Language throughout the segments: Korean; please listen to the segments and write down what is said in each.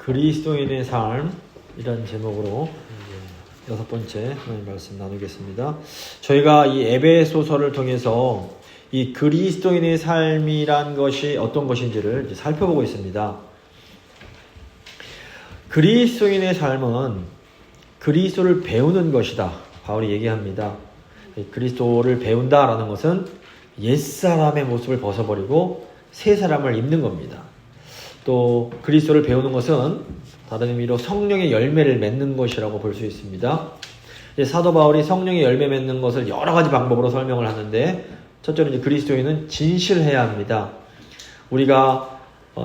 그리스도인의 삶이라는 제목으로 이제 6번째 하나님 말씀 나누겠습니다. 저희가 이 에베소서를 통해서 이 그리스도인의 삶이란 것이 어떤 것인지를 이제 살펴보고 있습니다. 그리스도인의 삶은 그리스도를 배우는 것이다. 바울이 얘기합니다. 그리스도를 배운다라는 것은 옛사람의 모습을 벗어버리고 새 사람을 입는 겁니다. 또 그리스도를 배우는 것은 다른 의미로 성령의 열매를 맺는 것이라고 볼 수 있습니다. 사도 바울이 성령의 열매 맺는 것을 여러 가지 방법으로 설명을 하는데, 첫째로 이제 그리스도인은 진실해야 합니다. 우리가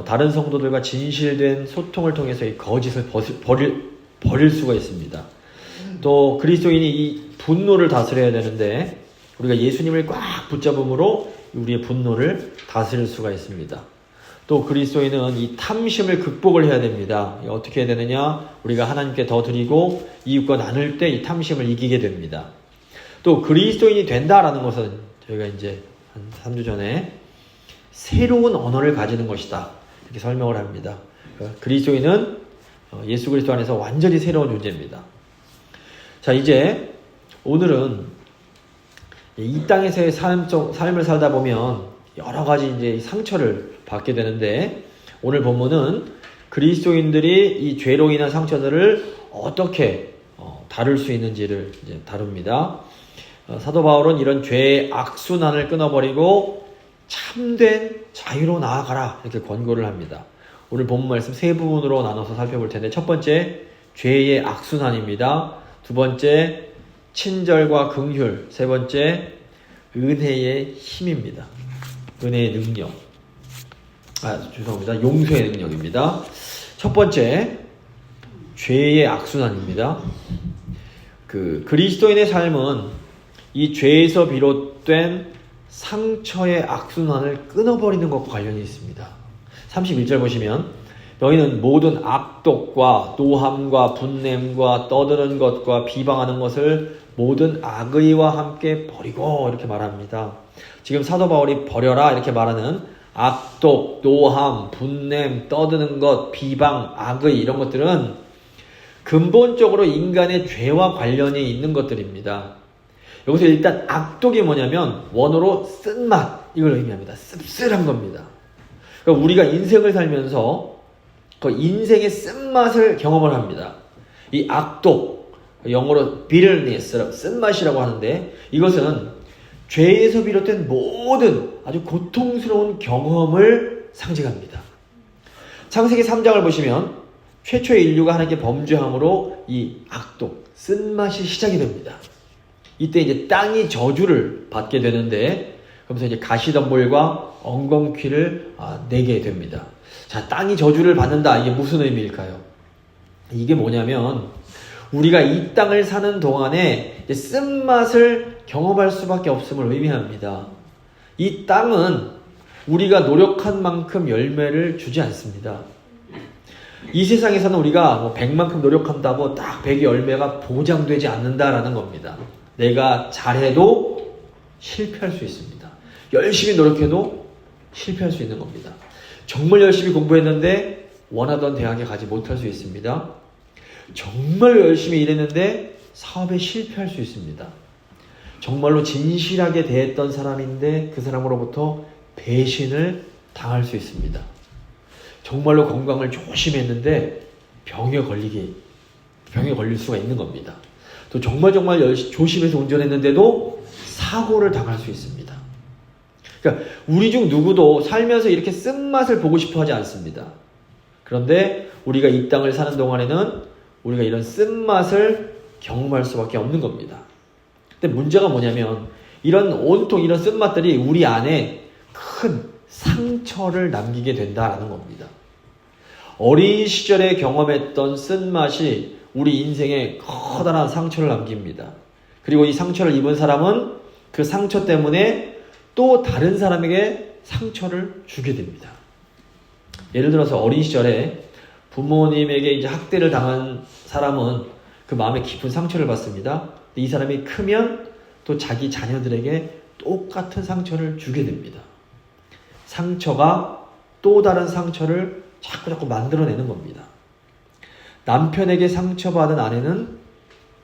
다른 성도들과 진실된 소통을 통해서 이 거짓을 버릴 수가 있습니다. 또 그리스도인이 이 분노를 다스려야 되는데, 우리가 예수님을 꽉 붙잡음으로 우리의 분노를 다스릴 수가 있습니다. 또 그리스도인은 이 탐심을 극복을 해야 됩니다. 어떻게 해야 되느냐? 우리가 하나님께 더 드리고 이웃과 나눌 때 이 탐심을 이기게 됩니다. 또 그리스도인이 된다라는 것은 저희가 이제 한 3주 전에 새로운 언어를 가지는 것이다, 이렇게 설명을 합니다. 그리스도인은 예수 그리스도 안에서 완전히 새로운 존재입니다. 자, 이제 오늘은 이 땅에서의 삶을 살다 보면 여러 가지 이제 상처를 받게 되는데, 오늘 본문은 그리스도인들이 이 죄로 인한 상처들을 어떻게 다룰 수 있는지를 이제 다룹니다. 사도 바울은 이런 죄의 악순환을 끊어버리고 참된 자유로 나아가라, 이렇게 권고를 합니다. 오늘 본문 말씀 세 부분으로 나눠서 살펴볼 텐데, 첫 번째 죄의 악순환입니다. 두 번째 친절과 긍휼, 세 번째 은혜의 힘입니다. 은혜의 능력. 용서의 능력입니다. 첫 번째, 죄의 악순환입니다. 그리스도인의 삶은 이 죄에서 비롯된 상처의 악순환을 끊어버리는 것과 관련이 있습니다. 31절 보시면, 너희는 모든 악독과 노함과 분냄과 떠드는 것과 비방하는 것을 모든 악의와 함께 버리고, 이렇게 말합니다. 지금 사도 바울이 버려라 이렇게 말하는 악독, 노함, 분냄, 떠드는 것, 비방, 악의, 이런 것들은 근본적으로 인간의 죄와 관련이 있는 것들입니다. 여기서 일단 악독이 뭐냐면 원어로 쓴맛, 이걸 의미합니다. 씁쓸한 겁니다. 그러니까 우리가 인생을 살면서 그 인생의 쓴맛을 경험을 합니다. 이 악독, 영어로 bitterness, 쓴맛이라고 하는데, 이것은 죄에서 비롯된 모든 아주 고통스러운 경험을 상징합니다. 창세기 3장을 보시면 최초의 인류가 하나님께 범죄함으로 이 악독, 쓴맛이 시작이 됩니다. 이때 이제 땅이 저주를 받게 되는데, 그러면서 이제 가시덤불과 엉겅퀴를 내게 됩니다. 자, 땅이 저주를 받는다. 이게 무슨 의미일까요? 이게 뭐냐면, 우리가 이 땅을 사는 동안에 쓴맛을 경험할 수밖에 없음을 의미합니다. 이 땅은 우리가 노력한 만큼 열매를 주지 않습니다. 이 세상에서는 우리가 100만큼 노력한다고 딱 100의 열매가 보장되지 않는다라는 겁니다. 내가 잘해도 실패할 수 있습니다. 열심히 노력해도 실패할 수 있는 겁니다. 정말 열심히 공부했는데 원하던 대학에 가지 못할 수 있습니다. 정말 열심히 일했는데 사업에 실패할 수 있습니다. 정말로 진실하게 대했던 사람인데 그 사람으로부터 배신을 당할 수 있습니다. 정말로 건강을 조심했는데 병에 걸릴 수가 있는 겁니다. 또 정말 조심해서 운전했는데도 사고를 당할 수 있습니다. 그러니까 우리 중 누구도 살면서 이렇게 쓴맛을 보고 싶어 하지 않습니다. 그런데 우리가 이 땅을 사는 동안에는 우리가 이런 쓴맛을 경험할 수밖에 없는 겁니다. 근데 문제가 뭐냐면, 온통 이런 쓴맛들이 우리 안에 큰 상처를 남기게 된다라는 겁니다. 어린 시절에 경험했던 쓴맛이 우리 인생에 커다란 상처를 남깁니다. 그리고 이 상처를 입은 사람은 그 상처 때문에 또 다른 사람에게 상처를 주게 됩니다. 예를 들어서 어린 시절에 부모님에게 이제 학대를 당한 사람은 그 마음에 깊은 상처를 받습니다. 이 사람이 크면 또 자기 자녀들에게 똑같은 상처를 주게 됩니다. 상처가 또 다른 상처를 자꾸 만들어내는 겁니다. 남편에게 상처받은 아내는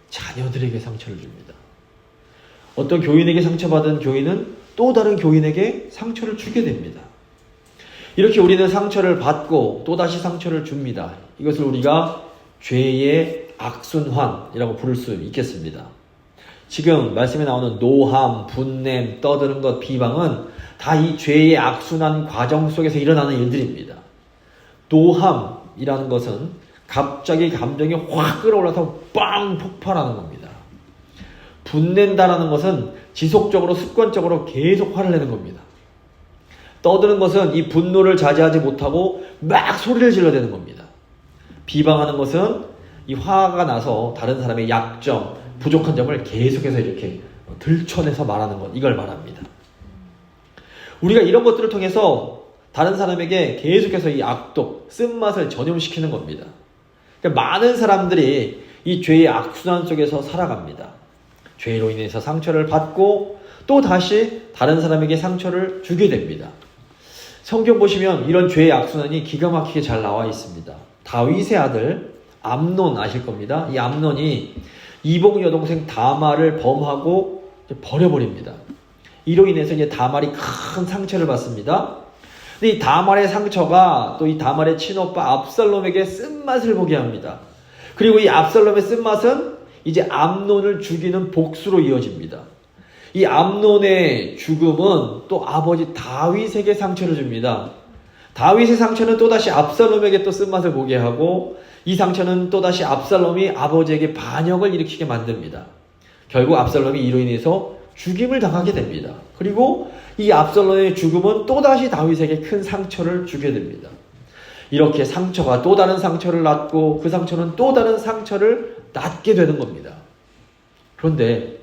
자녀들에게 상처를 줍니다. 어떤 교인에게 상처받은 교인은 또 다른 교인에게 상처를 주게 됩니다. 이렇게 우리는 상처를 받고 또다시 상처를 줍니다. 이것을 우리가 죄의 악순환이라고 부를 수 있겠습니다. 지금 말씀에 나오는 노함, 분냄, 떠드는 것, 비방은 다 이 죄의 악순환 과정 속에서 일어나는 일들입니다. 노함이라는 것은 갑자기 감정이 확 끌어올라서 빵 폭발하는 겁니다. 분낸다라는 것은 지속적으로 습관적으로 계속 화를 내는 겁니다. 떠드는 것은 이 분노를 자제하지 못하고 막 소리를 질러대는 겁니다. 비방하는 것은 이 화가 나서 다른 사람의 약점, 부족한 점을 계속해서 이렇게 들춰내서 말하는 것, 이걸 말합니다. 우리가 이런 것들을 통해서 다른 사람에게 계속해서 이 악독, 쓴맛을 전염시키는 겁니다. 그러니까 많은 사람들이 이 죄의 악순환 속에서 살아갑니다. 죄로 인해서 상처를 받고 또 다시 다른 사람에게 상처를 주게 됩니다. 성경 보시면 이런 죄의 악순환이 기가 막히게 잘 나와 있습니다. 다윗의 아들 암논 아실 겁니다. 이 암논이 이복 여동생 다말을 범하고 버려버립니다. 이로 인해서 이제 다말이 큰 상처를 받습니다. 근데 이 다말의 상처가 또 이 다말의 친오빠 압살롬에게 쓴맛을 보게 합니다. 그리고 이 압살롬의 쓴맛은 이제 암논을 죽이는 복수로 이어집니다. 이 암논의 죽음은 또 아버지 다윗에게 상처를 줍니다. 다윗의 상처는 또다시 압살롬에게 또 쓴맛을 보게 하고 이 상처는 또다시 압살롬이 아버지에게 반역을 일으키게 만듭니다. 결국 압살롬이 이로 인해서 죽임을 당하게 됩니다. 그리고 이 압살롬의 죽음은 또다시 다윗에게 큰 상처를 주게 됩니다. 이렇게 상처가 또 다른 상처를 낳고 그 상처는 또 다른 상처를 낳게 되는 겁니다. 그런데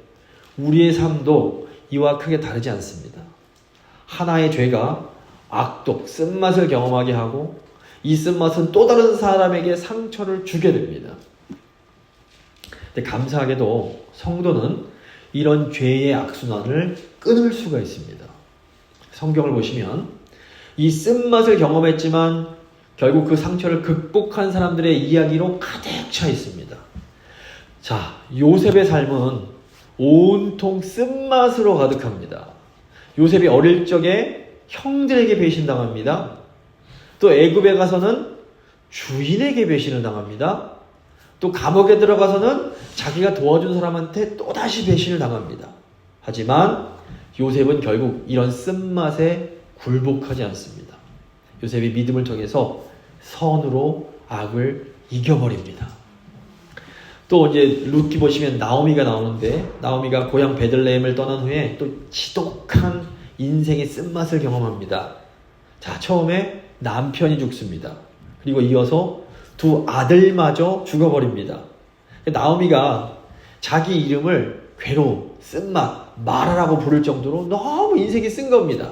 우리의 삶도 이와 크게 다르지 않습니다. 하나의 죄가 악독, 쓴맛을 경험하게 하고 이 쓴맛은 또 다른 사람에게 상처를 주게 됩니다. 근데 감사하게도 성도는 이런 죄의 악순환을 끊을 수가 있습니다. 성경을 보시면 이 쓴맛을 경험했지만 결국 그 상처를 극복한 사람들의 이야기로 가득 차 있습니다. 자, 요셉의 삶은 온통 쓴맛으로 가득합니다. 요셉이 어릴 적에 형들에게 배신당합니다. 또 애굽에 가서는 주인에게 배신을 당합니다. 또 감옥에 들어가서는 자기가 도와준 사람한테 또다시 배신을 당합니다. 하지만 요셉은 결국 이런 쓴맛에 굴복하지 않습니다. 요셉이 믿음을 통해서 선으로 악을 이겨버립니다. 또 이제 룻기 보시면 나오미가 나오는데 나오미가 고향 베들레헴을 떠난 후에 또 지독한 인생의 쓴맛을 경험합니다. 자, 처음에 남편이 죽습니다. 그리고 이어서 두 아들마저 죽어버립니다. 나오미가 자기 이름을 괴로움, 쓴맛, 마라라고 부를 정도로 너무 인생이 쓴 겁니다.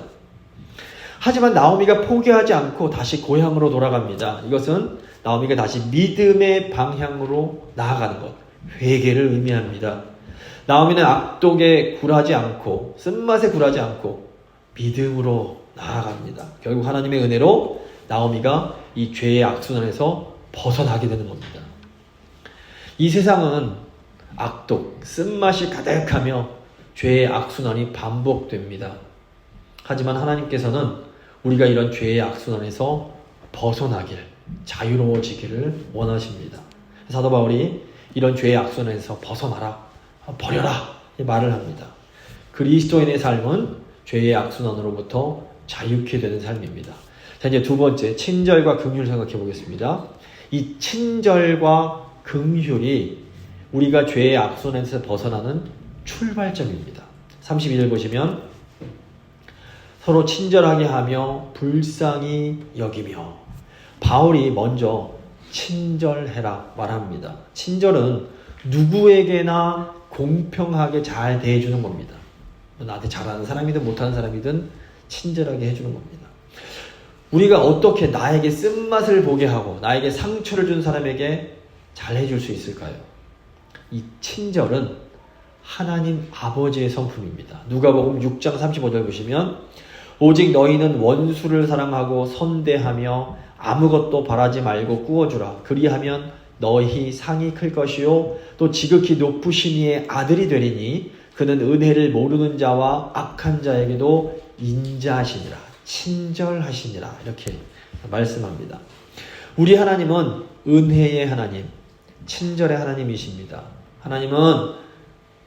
하지만 나오미가 포기하지 않고 다시 고향으로 돌아갑니다. 이것은 나오미가 다시 믿음의 방향으로 나아가는 것, 회개를 의미합니다. 나오미는 악독에 굴하지 않고 쓴맛에 굴하지 않고 믿음으로 나아갑니다. 결국 하나님의 은혜로 나오미가 이 죄의 악순환에서 벗어나게 되는 겁니다. 이 세상은 악독, 쓴맛이 가득하며 죄의 악순환이 반복됩니다. 하지만 하나님께서는 우리가 이런 죄의 악순환에서 벗어나길, 자유로워지기를 원하십니다. 사도 바울이 이런 죄의 악순환에서 벗어나라, 버려라 말을 합니다. 그리스도인의 삶은 죄의 악순환으로부터 자유케 되는 삶입니다. 자, 이제 두 번째, 친절과 긍휼 생각해 보겠습니다. 이 친절과 긍휼이 우리가 죄의 악순환에서 벗어나는 출발점입니다. 32절 보시면 서로 친절하게 하며 불쌍히 여기며, 바울이 먼저 친절해라 말합니다. 친절은 누구에게나 공평하게 잘 대해주는 겁니다. 나한테 잘하는 사람이든 못하는 사람이든 친절하게 해주는 겁니다. 우리가 어떻게 나에게 쓴맛을 보게 하고 나에게 상처를 준 사람에게 잘 해줄 수 있을까요? 이 친절은 하나님 아버지의 성품입니다. 누가복음 6장 35절 보시면 오직 너희는 원수를 사랑하고 선대하며 아무것도 바라지 말고 꾸어주라. 그리하면 너희 상이 클 것이요 또 지극히 높으신 이의 아들이 되리니 그는 은혜를 모르는 자와 악한 자에게도 인자하시니라 친절하시니라 이렇게 말씀합니다. 우리 하나님은 은혜의 하나님, 친절의 하나님이십니다. 하나님은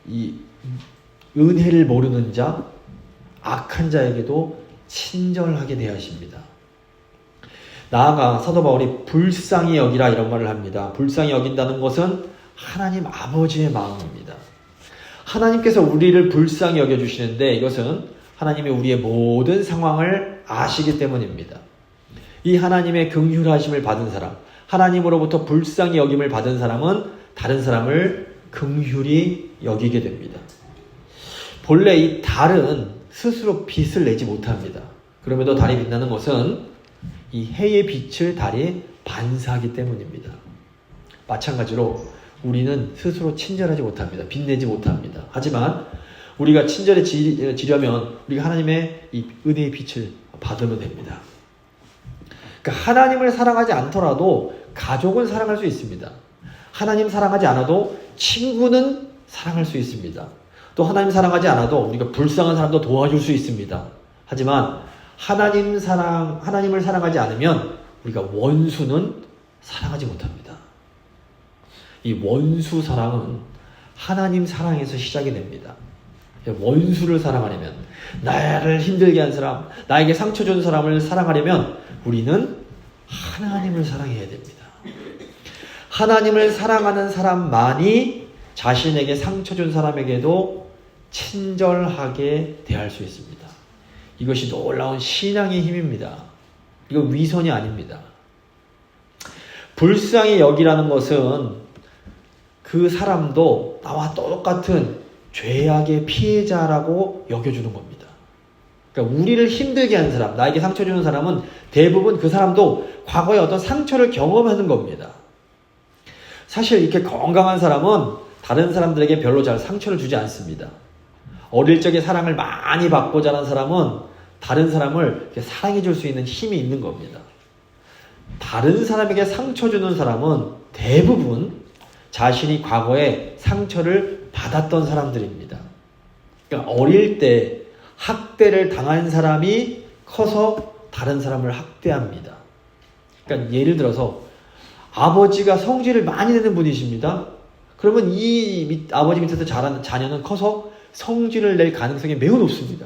이 은혜를 모르는 자, 악한 자에게도 친절하게 대하십니다. 나아가 사도 바울이 불쌍히 여기라 이런 말을 합니다. 불쌍히 여긴다는 것은 하나님 아버지의 마음입니다. 하나님께서 우리를 불쌍히 여겨주시는데 이것은 하나님이 우리의 모든 상황을 아시기 때문입니다. 이 하나님의 긍휼하심을 받은 사람, 하나님으로부터 불쌍히 여김을 받은 사람은 다른 사람을 긍휼히 여기게 됩니다. 본래 이 달은 스스로 빛을 내지 못합니다. 그럼에도 달이 빛나는 것은 이 해의 빛을 달이 반사하기 때문입니다. 마찬가지로 우리는 스스로 친절하지 못합니다. 빛내지 못합니다. 하지만 우리가 친절해지려면 우리가 하나님의 이 은혜의 빛을 받으면 됩니다. 그러니까 하나님을 사랑하지 않더라도 가족은 사랑할 수 있습니다. 하나님 사랑하지 않아도 친구는 사랑할 수 있습니다. 또 하나님 사랑하지 않아도 우리가 불쌍한 사람도 도와줄 수 있습니다. 하지만 하나님을 사랑하지 않으면 우리가 원수는 사랑하지 못합니다. 이 원수 사랑은 하나님 사랑에서 시작이 됩니다. 원수를 사랑하려면, 나를 힘들게 한 사람, 나에게 상처 준 사람을 사랑하려면 우리는 하나님을 사랑해야 됩니다. 하나님을 사랑하는 사람만이 자신에게 상처 준 사람에게도 친절하게 대할 수 있습니다. 이것이 놀라운 신앙의 힘입니다. 이건 위선이 아닙니다. 불쌍히 여기라는 것은 그 사람도 나와 똑같은 죄악의 피해자라고 여겨주는 겁니다. 그러니까 우리를 힘들게 하는 사람, 나에게 상처 주는 사람은 대부분 그 사람도 과거에 어떤 상처를 경험하는 겁니다. 사실 이렇게 건강한 사람은 다른 사람들에게 별로 잘 상처를 주지 않습니다. 어릴 적에 사랑을 많이 받고 자란 사람은 다른 사람을 사랑해 줄 수 있는 힘이 있는 겁니다. 다른 사람에게 상처 주는 사람은 대부분 자신이 과거에 상처를 받았던 사람들입니다. 그러니까 어릴 때 학대를 당한 사람이 커서 다른 사람을 학대합니다. 그러니까 예를 들어서 아버지가 성질을 많이 내는 분이십니다. 그러면 이 아버지 밑에서 자란 자녀는 커서 성질을 낼 가능성이 매우 높습니다.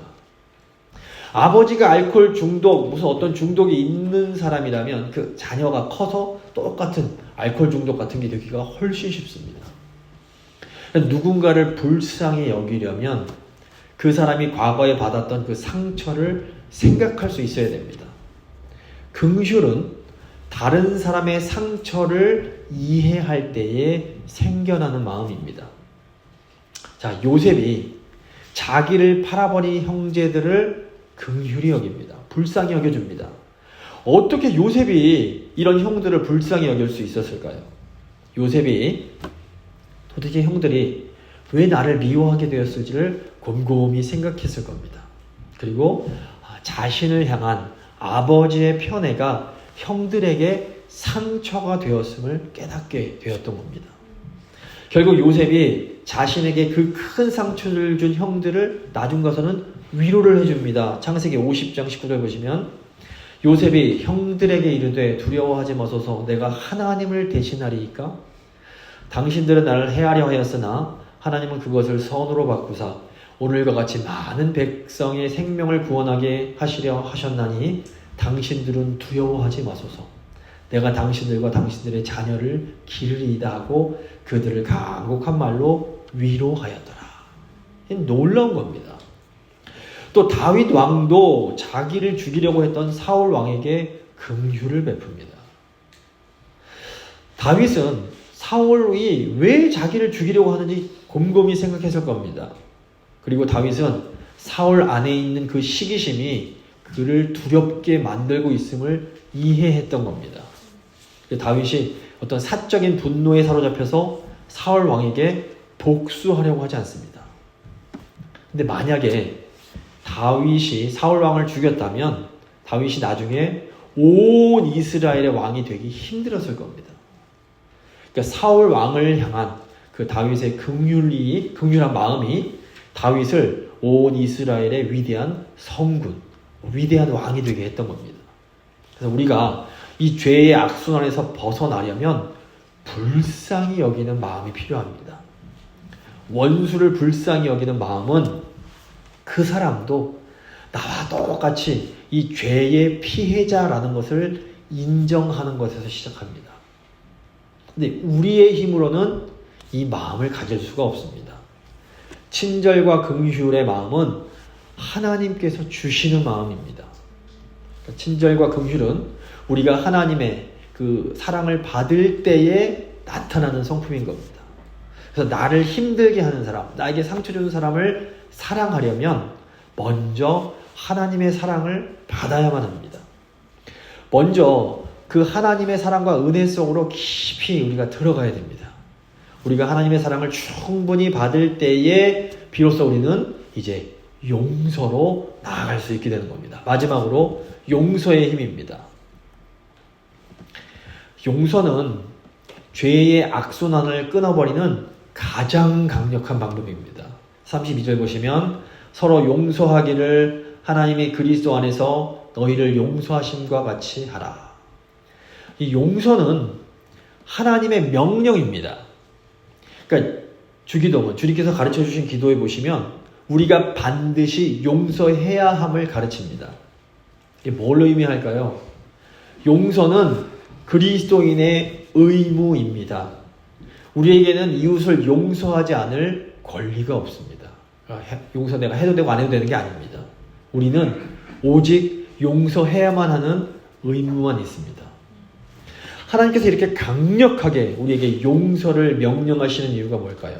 아버지가 알코올 중독, 무슨 어떤 중독이 있는 사람이라면 그 자녀가 커서 똑같은 알코올 중독 같은 게 되기가 훨씬 쉽습니다. 누군가를 불쌍히 여기려면 그 사람이 과거에 받았던 그 상처를 생각할 수 있어야 됩니다. 긍휼은 다른 사람의 상처를 이해할 때에 생겨나는 마음입니다. 자, 요셉이 자기를 팔아버린 형제들을 긍휼히 여깁니다. 불쌍히 여겨줍니다. 어떻게 요셉이 이런 형들을 불쌍히 여길 수 있었을까요? 요셉이 도대체 형들이 왜 나를 미워하게 되었을지를 곰곰이 생각했을 겁니다. 그리고 자신을 향한 아버지의 편애가 형들에게 상처가 되었음을 깨닫게 되었던 겁니다. 결국 요셉이 자신에게 그 큰 상처를 준 형들을 나중 가서는 위로를 해줍니다. 창세기 50장 19절 보시면 요셉이 형들에게 이르되 두려워하지 마소서 내가 하나님을 대신하리이까? 당신들은 나를 해하려 하였으나 하나님은 그것을 선으로 바꾸사 오늘과 같이 많은 백성의 생명을 구원하게 하시려 하셨나니 당신들은 두려워하지 마소서 내가 당신들과 당신들의 자녀를 기르리이다 하고 그들을 간곡한 말로 위로하였더라. 놀라운 겁니다. 또 다윗 왕도 자기를 죽이려고 했던 사울 왕에게 긍휼을 베풉니다. 다윗은 사울이 왜 자기를 죽이려고 하는지 곰곰이 생각했을 겁니다. 그리고 다윗은 사울 안에 있는 그 시기심이 그를 두렵게 만들고 있음을 이해했던 겁니다. 다윗이 어떤 사적인 분노에 사로잡혀서 사울 왕에게 복수하려고 하지 않습니다. 근데 만약에 다윗이 사울 왕을 죽였다면 다윗이 나중에 온 이스라엘의 왕이 되기 힘들었을 겁니다. 그러니까 사울 왕을 향한 그 다윗의 긍휼한 마음이 다윗을 온 이스라엘의 위대한 성군, 위대한 왕이 되게 했던 겁니다. 그래서 우리가 이 죄의 악순환에서 벗어나려면 불쌍히 여기는 마음이 필요합니다. 원수를 불쌍히 여기는 마음은 그 사람도 나와 똑같이 이 죄의 피해자라는 것을 인정하는 것에서 시작합니다. 근데 우리의 힘으로는 이 마음을 가질 수가 없습니다. 친절과 긍휼의 마음은 하나님께서 주시는 마음입니다. 친절과 긍휼은 우리가 하나님의 그 사랑을 받을 때에 나타나는 성품인 겁니다. 그래서 나를 힘들게 하는 사람, 나에게 상처 주는 사람을 사랑하려면 먼저 하나님의 사랑을 받아야만 합니다. 먼저 그 하나님의 사랑과 은혜 속으로 깊이 우리가 들어가야 됩니다. 우리가 하나님의 사랑을 충분히 받을 때에 비로소 우리는 이제 용서로 나아갈 수 있게 되는 겁니다. 마지막으로 용서의 힘입니다. 용서는 죄의 악순환을 끊어버리는 가장 강력한 방법입니다. 32절 보시면 서로 용서하기를 하나님이 그리스도 안에서 너희를 용서하심과 같이 하라. 이 용서는 하나님의 명령입니다. 그러니까 주기도문, 주님께서 가르쳐 주신 기도에 보시면 우리가 반드시 용서해야 함을 가르칩니다. 이게 뭘 의미할까요? 용서는 그리스도인의 의무입니다. 우리에게는 이웃을 용서하지 않을 권리가 없습니다. 용서 내가 해도 되고 안 해도 되는 게 아닙니다. 우리는 오직 용서해야만 하는 의무만 있습니다. 하나님께서 이렇게 강력하게 우리에게 용서를 명령하시는 이유가 뭘까요?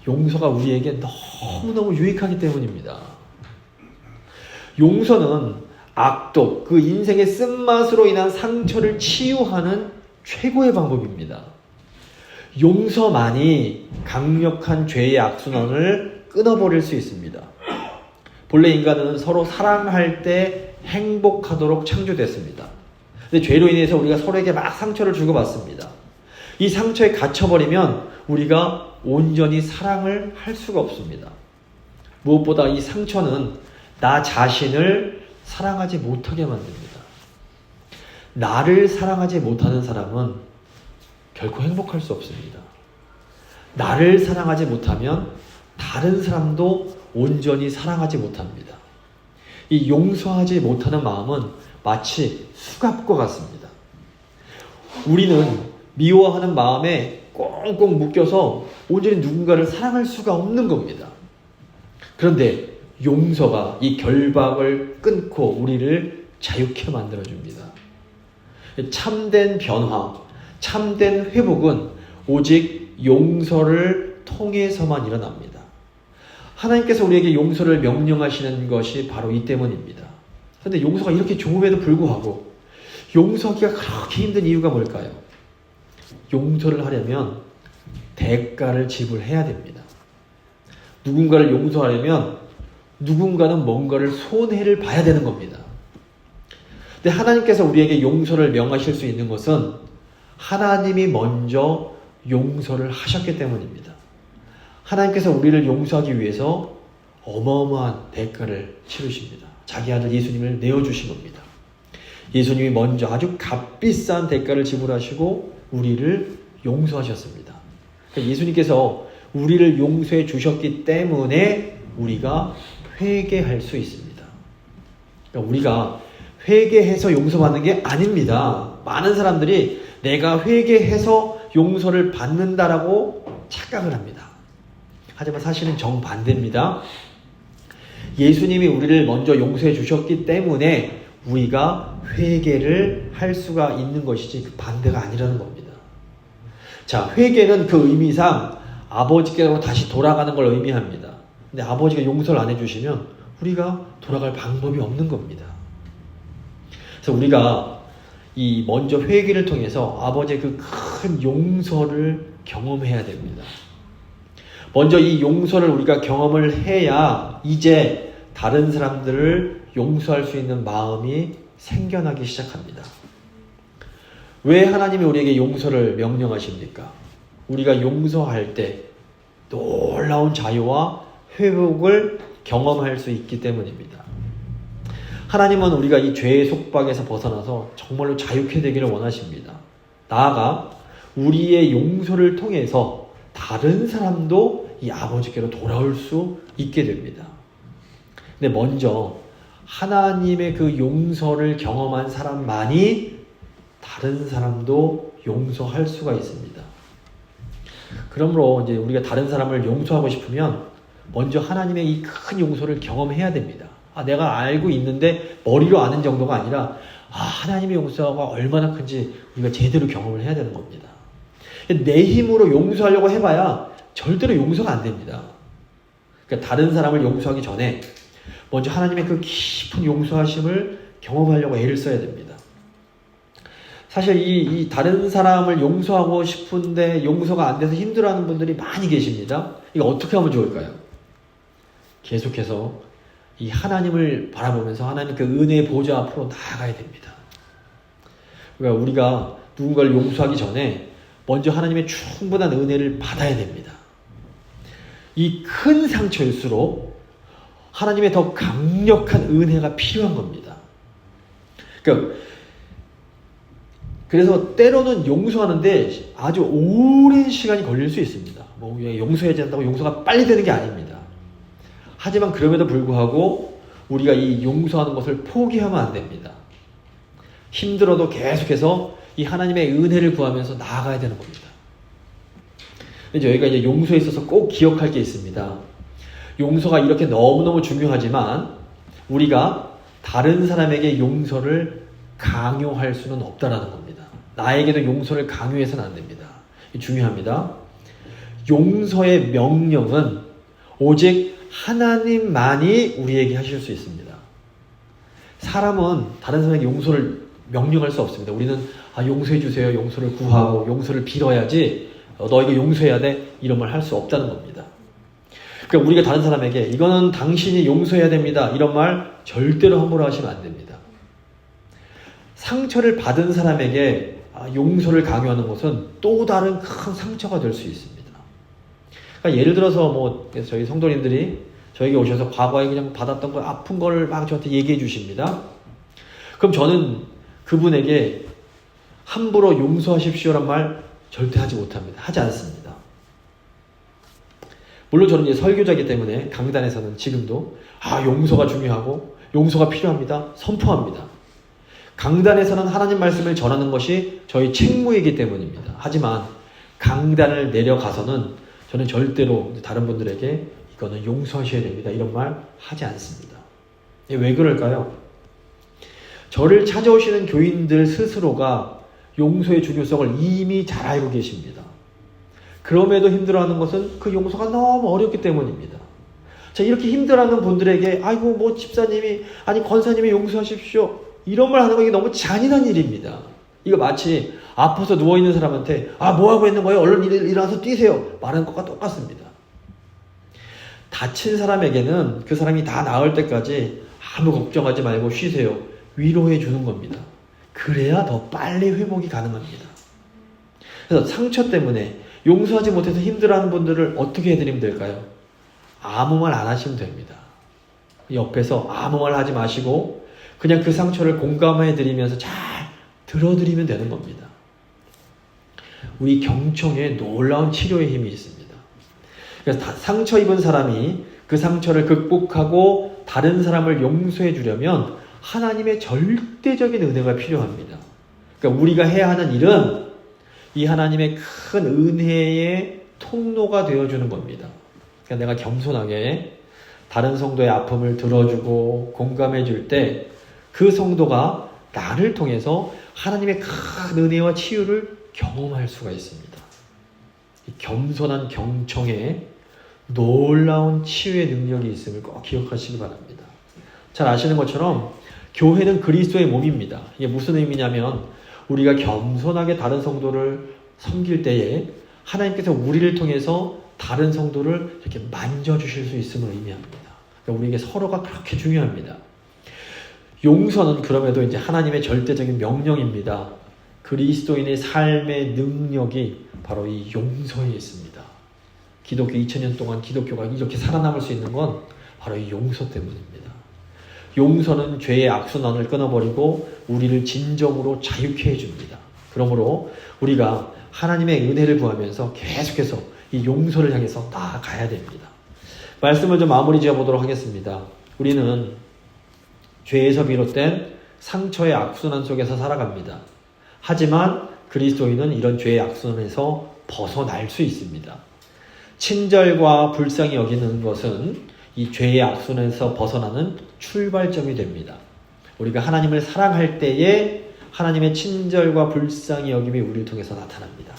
용서가 우리에게 너무너무 유익하기 때문입니다. 용서는 악독, 그 인생의 쓴맛으로 인한 상처를 치유하는 최고의 방법입니다. 용서만이 강력한 죄의 악순환을 끊어버릴 수 있습니다. 본래 인간은 서로 사랑할 때 행복하도록 창조됐습니다. 근데 죄로 인해서 우리가 서로에게 막 상처를 주고받습니다. 이 상처에 갇혀버리면 우리가 온전히 사랑을 할 수가 없습니다. 무엇보다 이 상처는 나 자신을 사랑하지 못하게 만듭니다. 나를 사랑하지 못하는 사람은 결코 행복할 수 없습니다. 나를 사랑하지 못하면 다른 사람도 온전히 사랑하지 못합니다. 이 용서하지 못하는 마음은 마치 수갑과 같습니다. 우리는 미워하는 마음에 꽁꽁 묶여서 온전히 누군가를 사랑할 수가 없는 겁니다. 그런데 용서가 이 결박을 끊고 우리를 자유케 만들어줍니다. 참된 변화, 참된 회복은 오직 용서를 통해서만 일어납니다. 하나님께서 우리에게 용서를 명령하시는 것이 바로 이 때문입니다. 그런데 용서가 이렇게 좋음에도 불구하고 용서하기가 그렇게 힘든 이유가 뭘까요? 용서를 하려면 대가를 지불해야 됩니다. 누군가를 용서하려면 누군가는 뭔가를 손해를 봐야 되는 겁니다. 근데 하나님께서 우리에게 용서를 명하실 수 있는 것은 하나님이 먼저 용서를 하셨기 때문입니다. 하나님께서 우리를 용서하기 위해서 어마어마한 대가를 치르십니다. 자기 아들 예수님을 내어주신 겁니다. 예수님이 먼저 아주 값비싼 대가를 지불하시고 우리를 용서하셨습니다. 그러니까 예수님께서 우리를 용서해 주셨기 때문에 우리가 회개할 수 있습니다. 그러니까 우리가 회개해서 용서받는 게 아닙니다. 많은 사람들이 내가 회개해서 용서를 받는다라고 착각을 합니다. 하지만 사실은 정반대입니다. 예수님이 우리를 먼저 용서해 주셨기 때문에 우리가 회개를 할 수가 있는 것이지 그 반대가 아니라는 겁니다. 자, 회개는 그 의미상 아버지께로 다시 돌아가는 걸 의미합니다. 근데 아버지가 용서를 안 해주시면 우리가 돌아갈 방법이 없는 겁니다. 그래서 우리가 이 먼저 회개를 통해서 아버지의 그 큰 용서를 경험해야 됩니다. 먼저 이 용서를 우리가 경험을 해야 이제 다른 사람들을 용서할 수 있는 마음이 생겨나기 시작합니다. 왜 하나님이 우리에게 용서를 명령하십니까? 우리가 용서할 때 놀라운 자유와 회복을 경험할 수 있기 때문입니다. 하나님은 우리가 이 죄의 속박에서 벗어나서 정말로 자유케 되기를 원하십니다. 나아가 우리의 용서를 통해서 다른 사람도 이 아버지께로 돌아올 수 있게 됩니다. 근데 먼저 하나님의 그 용서를 경험한 사람만이 다른 사람도 용서할 수가 있습니다. 그러므로 이제 우리가 다른 사람을 용서하고 싶으면 먼저 하나님의 이 큰 용서를 경험해야 됩니다. 내가 알고 있는데 머리로 아는 정도가 아니라 하나님의 용서가 얼마나 큰지 우리가 제대로 경험을 해야 되는 겁니다. 내 힘으로 용서하려고 해봐야 절대로 용서가 안 됩니다. 그러니까 다른 사람을 용서하기 전에 먼저 하나님의 그 깊은 용서하심을 경험하려고 애를 써야 됩니다. 사실 이 다른 사람을 용서하고 싶은데 용서가 안 돼서 힘들어하는 분들이 많이 계십니다. 이거 어떻게 하면 좋을까요? 계속해서 이 하나님을 바라보면서 하나님 그 은혜의 보좌 앞으로 나아가야 됩니다. 그러니까 우리가 누군가를 용서하기 전에 먼저 하나님의 충분한 은혜를 받아야 됩니다. 이 큰 상처일수록 하나님의 더 강력한 은혜가 필요한 겁니다. 그래서 때로는 용서하는데 아주 오랜 시간이 걸릴 수 있습니다. 용서해야 된다고 용서가 빨리 되는 게 아닙니다. 하지만 그럼에도 불구하고 우리가 이 용서하는 것을 포기하면 안 됩니다. 힘들어도 계속해서 이 하나님의 은혜를 구하면서 나아가야 되는 겁니다. 저희가 이제 용서에 있어서 꼭 기억할 게 있습니다. 용서가 이렇게 너무너무 중요하지만 우리가 다른 사람에게 용서를 강요할 수는 없다라는 겁니다. 나에게도 용서를 강요해서는 안 됩니다. 중요합니다. 용서의 명령은 오직 하나님만이 우리에게 하실 수 있습니다. 사람은 다른 사람에게 용서를 명령할 수 없습니다. 우리는 용서해 주세요. 용서를 구하고 용서를 빌어야지 너에게 용서해야 돼. 이런 말 할 수 없다는 겁니다. 그러니까 우리가 다른 사람에게 이거는 당신이 용서해야 됩니다. 이런 말 절대로 함부로 하시면 안 됩니다. 상처를 받은 사람에게 용서를 강요하는 것은 또 다른 큰 상처가 될 수 있습니다. 그러니까 예를 들어서 저희 성도님들이 저에게 오셔서 과거에 그냥 받았던 거 아픈 걸 막 저한테 얘기해 주십니다. 그럼 저는 그분에게 함부로 용서하십시오란 말 절대 하지 못합니다. 하지 않습니다. 물론 저는 이제 설교자이기 때문에 강단에서는 지금도 용서가 중요하고 용서가 필요합니다. 선포합니다. 강단에서는 하나님 말씀을 전하는 것이 저희 책무이기 때문입니다. 하지만 강단을 내려가서는 저는 절대로 다른 분들에게 이거는 용서하셔야 됩니다. 이런 말 하지 않습니다. 왜 그럴까요? 저를 찾아오시는 교인들 스스로가 용서의 중요성을 이미 잘 알고 계십니다. 그럼에도 힘들어하는 것은 그 용서가 너무 어렵기 때문입니다. 자, 이렇게 힘들어하는 분들에게 집사님이 권사님이 용서하십시오. 이런 말 하는 거 이게 너무 잔인한 일입니다. 이거 마치 아파서 누워있는 사람한테 뭐하고 있는 거예요? 얼른 일어나서 뛰세요. 말하는 것과 똑같습니다. 다친 사람에게는 그 사람이 다 나을 때까지 아무 걱정하지 말고 쉬세요. 위로해 주는 겁니다. 그래야 더 빨리 회복이 가능합니다. 그래서 상처 때문에 용서하지 못해서 힘들어하는 분들을 어떻게 해드리면 될까요? 아무 말 안 하시면 됩니다. 옆에서 아무 말 하지 마시고 그냥 그 상처를 공감해드리면서 잘 들어드리면 되는 겁니다. 우리 경청에 놀라운 치료의 힘이 있습니다. 그래서 상처 입은 사람이 그 상처를 극복하고 다른 사람을 용서해 주려면 하나님의 절대적인 은혜가 필요합니다. 그러니까 우리가 해야 하는 일은 이 하나님의 큰 은혜의 통로가 되어주는 겁니다. 그러니까 내가 겸손하게 다른 성도의 아픔을 들어주고 공감해 줄 때 그 성도가 나를 통해서 하나님의 큰 은혜와 치유를 경험할 수가 있습니다. 이 겸손한 경청에 놀라운 치유의 능력이 있음을 꼭 기억하시기 바랍니다. 잘 아시는 것처럼 교회는 그리스도의 몸입니다. 이게 무슨 의미냐면 우리가 겸손하게 다른 성도를 섬길 때에 하나님께서 우리를 통해서 다른 성도를 이렇게 만져주실 수 있음을 의미합니다. 그러니까 우리에게 서로가 그렇게 중요합니다. 용서는 그럼에도 이제 하나님의 절대적인 명령입니다. 그리스도인의 삶의 능력이 바로 이 용서에 있습니다. 기독교 2000년 동안 기독교가 이렇게 살아남을 수 있는 건 바로 이 용서 때문입니다. 용서는 죄의 악순환을 끊어버리고 우리를 진정으로 자유케 해줍니다. 그러므로 우리가 하나님의 은혜를 구하면서 계속해서 이 용서를 향해서 나아가야 됩니다. 말씀을 좀 마무리 지어보도록 하겠습니다. 우리는 죄에서 비롯된 상처의 악순환 속에서 살아갑니다. 하지만 그리스도인은 이런 죄의 악순환에서 벗어날 수 있습니다. 친절과 불쌍히 여기는 것은 이 죄의 악순환에서 벗어나는 출발점이 됩니다. 우리가 하나님을 사랑할 때에 하나님의 친절과 불쌍히 여김이 우리를 통해서 나타납니다.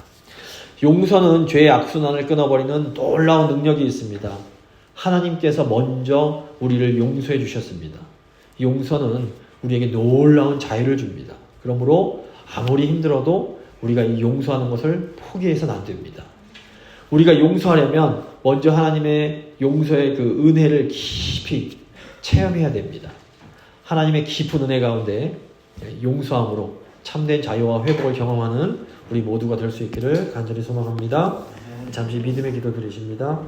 용서는 죄의 악순환을 끊어버리는 놀라운 능력이 있습니다. 하나님께서 먼저 우리를 용서해 주셨습니다. 용서는 우리에게 놀라운 자유를 줍니다. 그러므로 아무리 힘들어도 우리가 이 용서하는 것을 포기해서는 안 됩니다. 우리가 용서하려면 먼저 하나님의 용서의 그 은혜를 깊이 체험해야 됩니다. 하나님의 깊은 은혜 가운데 용서함으로 참된 자유와 회복을 경험하는 우리 모두가 될 수 있기를 간절히 소망합니다. 잠시 믿음의 기도 드리십니다.